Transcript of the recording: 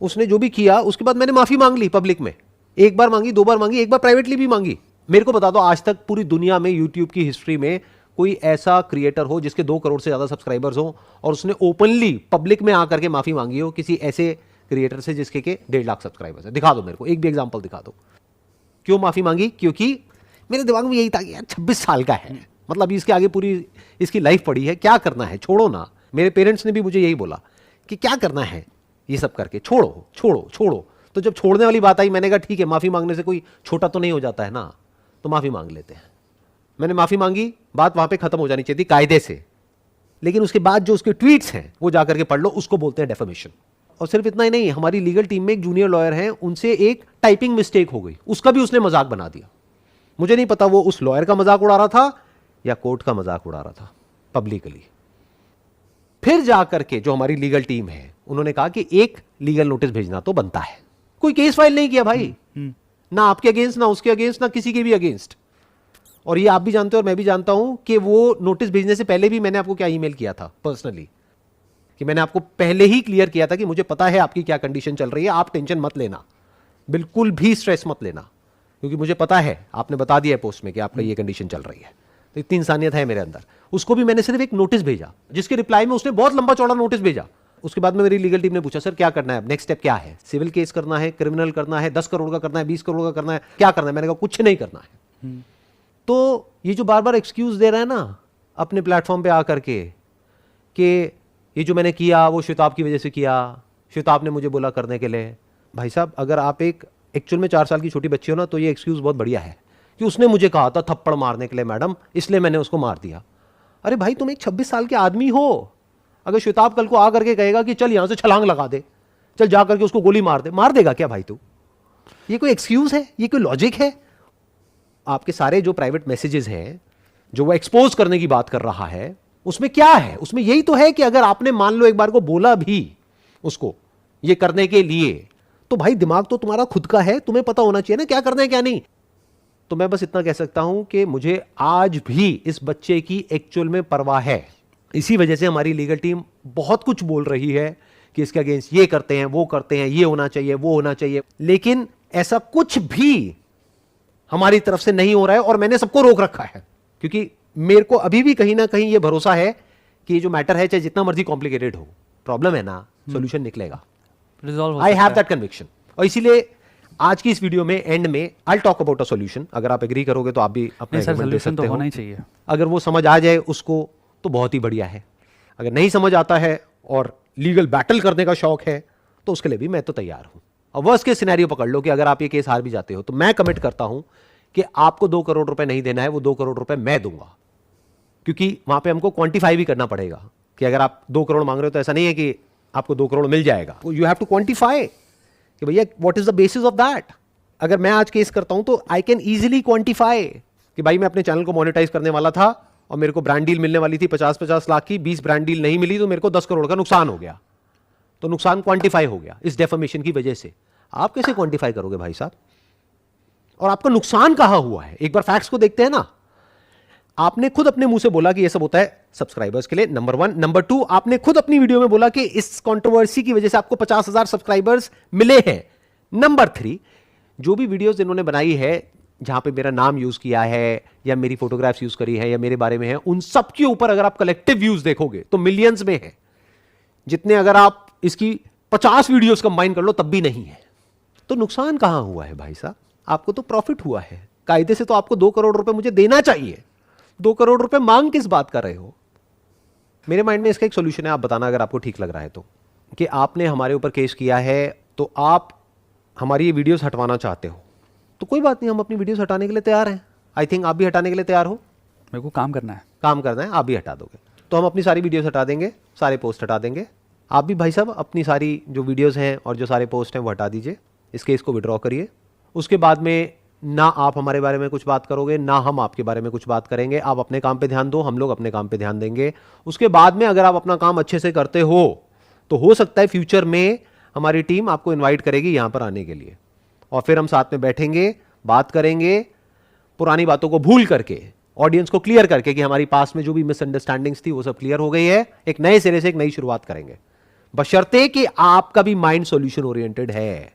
उसने जो भी किया उसके बाद मैंने माफी मांग ली पब्लिक में, एक बार मांगी, 2 बार मांगी, एक बार प्राइवेटली भी मांगी। मेरे को बता दो आज तक पूरी दुनिया में यूट्यूब की हिस्ट्री में कोई ऐसा क्रिएटर हो जिसके 2 करोड़ से ज्यादा सब्सक्राइबर्स हो और उसने ओपनली पब्लिक में आकर के माफी मांगी हो किसी ऐसे क्रिएटर से जिसके के 1.5 लाख सब्सक्राइबर्स है? दिखा दो मेरे को, एक भी एग्जांपल दिखा दो। क्यों माफी मांगी? क्योंकि मेरे दिमाग में यही था कि यार 26 साल का है, मतलब इसके आगे पूरी इसकी लाइफ पड़ी है, क्या करना है, छोड़ो ना। मेरे पेरेंट्स ने भी मुझे यही बोला कि क्या करना है ये सब करके, छोड़ो छोड़ो छोड़ो। तो जब छोड़ने वाली बात आई मैंने कहा ठीक है, माफी मांगने से कोई छोटा तो नहीं हो जाता है ना, तो माफी मांग लेते हैं। मैंने माफी मांगी, बात वहां पे खत्म हो जानी चाहिए थी कायदे से, लेकिन उसके बाद जो उसके ट्वीट्स हैं वो जाकर के पढ़ लो, उसको बोलते हैं डेफेमेशन। और सिर्फ इतना ही नहीं, हमारी लीगल टीम में एक जूनियर लॉयर हैं, उनसे एक टाइपिंग मिस्टेक हो गई, उसका भी उसने मजाक बना दिया। मुझे नहीं पता वो उस लॉयर का मजाक उड़ा रहा था या कोर्ट का मजाक उड़ा रहा था पब्लिकली। फिर जाकर के जो हमारी लीगल टीम है उन्होंने कहा कि एक लीगल नोटिस भेजना तो बनता है। कोई केस फाइल नहीं किया भाई, ना आपके अगेंस्ट, ना उसके अगेंस्ट, ना किसी के भी अगेंस्ट। और ये आप भी जानते हो और मैं भी जानता हूं कि वो नोटिस भेजने से पहले भी मैंने आपको क्या ईमेल किया था पर्सनली, कि मैंने आपको पहले ही क्लियर किया था कि मुझे पता है आपकी क्या कंडीशन चल रही है, आप टेंशन मत लेना, बिल्कुल भी स्ट्रेस मत लेना, क्योंकि मुझे पता है, आपने बता दिया है पोस्ट में कि आपका ये कंडीशन चल रही है। तो इतनी इंसानियत है मेरे अंदर। उसको भी मैंने सिर्फ एक नोटिस भेजा, जिसके रिप्लाई में उसने बहुत लंबा चौड़ा नोटिस भेजा। उसके बाद में मेरी लीगल टीम ने पूछा सर क्या करना है, नेक्स्ट स्टेप क्या है, सिविल केस करना है, क्रिमिनल करना है, 10 करोड़ का करना है, 20 करोड़ का करना है, क्या करना है? मैंने कहा कुछ नहीं करना है। तो ये जो बार बार एक्सक्यूज दे रहा है ना अपने प्लेटफॉर्म पे आकर के कि ये जो मैंने किया वो श्वेताब की वजह से किया, श्वेताब ने मुझे बोला करने के लिए। भाई साहब, अगर आप एक एक्चुअल में 4 साल की छोटी बच्ची हो ना, तो ये एक्सक्यूज बहुत बढ़िया है कि उसने मुझे कहा था थप्पड़ मारने के लिए मैडम, इसलिए मैंने उसको मार दिया। अरे भाई, तुम एक 26 साल के आदमी हो। अगर श्वेताब कल को आ करके कहेगा कि चल यहां से छलांग लगा दे, चल जा करके उसको गोली मार दे, मार देगा क्या भाई तू? ये कोई एक्सक्यूज है? ये कोई लॉजिक है? आपके सारे जो प्राइवेट मैसेजेस हैं जो वो एक्सपोज करने की बात कर रहा है, उसमें क्या है? उसमें यही तो है कि अगर आपने मान लो एक बार को बोला भी उसको ये करने के लिए, तो भाई दिमाग तो तुम्हारा खुद का है, तुम्हें पता होना चाहिए ना क्या करना है क्या नहीं। तो मैं बस इतना कह सकता हूं कि मुझे आज भी इस बच्चे की एक्चुअल में परवाह है। इसी वजह से हमारी लीगल टीम बहुत कुछ बोल रही है कि इसके अगेंस्ट ये करते हैं, वो करते हैं, ये होना चाहिए, वो होना चाहिए, लेकिन ऐसा कुछ भी हमारी तरफ से नहीं हो रहा है। और मैंने सबको रोक रखा है, क्योंकि मेरे को अभी भी कहीं ना कहीं ये भरोसा है कि ये जो मैटर है, चाहे जितना मर्जी कॉम्प्लिकेटेड हो, प्रॉब्लम है ना, सोल्यूशन निकलेगा। I have that conviction. और इसीलिए आज की इस वीडियो में एंड में I talk about a solution. अगर आप एग्री करोगे तो आप भी अपना एग्रीमेंट दे सकते हो। होना ही चाहिए। अगर वो समझ आ जाए उसको तो बहुत ही बढ़िया है। अगर नहीं समझ आता है और लीगल बैटल करने का शौक है तो उसके लिए भी मैं तो तैयार हूं। और वर्स्ट केस सिनेरियो पकड़ लो कि अगर आप ये केस हार भी जाते हो तो मैं कमिट करता हूं कि आपको 2 करोड़ रुपए नहीं देना है, वो 2 करोड़ रुपए मैं दूंगा। क्योंकि वहां पे हमको क्वांटिफाई भी करना पड़ेगा कि अगर आप 2 करोड़ मांग रहे हो तो ऐसा नहीं है कि आपको 2 करोड़ मिल जाएगा। यू हैव टू क्वांटिफाई कि भैया what is the basis of that. अगर मैं आज केस करता हूं तो आई कैन इजीली क्वांटिफाई कि भाई मैं अपने चैनल को मोनेटाइज करने वाला था और मेरे को ब्रांड डील मिलने वाली थी 50-50 लाख की, 20 ब्रांड डील नहीं मिली तो मेरे को 10 करोड़ का नुकसान हो गया। तो नुकसान क्वांटिफाई हो गया इस डेफेमेशन की वजह से। आप कैसे क्वांटिफाई करोगे भाई साहब? और आपका नुकसान कहां हुआ है? एक बार फैक्ट्स को देखते हैं ना। आपने खुद अपने मुंह से बोला कि यह सब होता है सब्सक्राइबर्स के लिए, नंबर 1। नंबर 2, आपने खुद अपनी वीडियो में बोला कि इस कंट्रोवर्सी की वजह से आपको 50,000 सब्सक्राइबर्स मिले हैं। नंबर 3, जो भी वीडियोस इन्होंने बनाई है जहां पे मेरा नाम यूज किया है या मेरी फोटोग्राफ्स यूज करी है या मेरे बारे में है, उन सब के ऊपर अगर आप कलेक्टिव व्यूज देखोगे तो मिलियंस में है। जितने अगर आप इसकी 50 वीडियोस कंबाइन कर लो तब भी नहीं है। तो नुकसान कहां हुआ है भाई साहब? आपको तो प्रॉफिट हुआ है। कायदे से तो आपको 2 करोड़ रुपए मुझे देना चाहिए। 2 करोड़ रुपए मांग किस बात कर रहे हो? मेरे माइंड में इसका एक सोल्यूशन है, आप बताना अगर आपको ठीक लग रहा है तो, कि आपने हमारे ऊपर केस किया है तो आप हमारी ये वीडियोस हटवाना चाहते हो तो कोई बात नहीं, हम अपनी वीडियोस हटाने के लिए तैयार हैं। आई थिंक आप भी हटाने के लिए तैयार हो। मेरे को काम करना है। काम करना है, आप भी हटा दोगे तो हम अपनी सारी वीडियोस हटा देंगे, सारे पोस्ट हटा देंगे। आप भी भाई साहब अपनी सारी जो वीडियोस हैं और जो सारे पोस्ट हैं वो हटा दीजिए। इस केस को विड्रॉ करिए। उसके बाद में ना आप हमारे बारे में कुछ बात करोगे, ना हम आपके बारे में कुछ बात करेंगे। आप अपने काम पे ध्यान दो, हम लोग अपने काम पे ध्यान देंगे। उसके बाद में अगर आप अपना काम अच्छे से करते हो तो हो सकता है फ्यूचर में हमारी टीम आपको इन्वाइट करेगी यहां पर आने के लिए, और फिर हम साथ में बैठेंगे, बात करेंगे, पुरानी बातों को भूल करके, ऑडियंस को क्लियर करके कि हमारी पास में जो भी मिसअंडरस्टैंडिंग्स थी वो सब क्लियर हो गई है। एक नए सिरे से एक नई शुरुआत करेंगे। बशर्ते कि आपका भी माइंड सॉल्यूशन ओरिएंटेड है।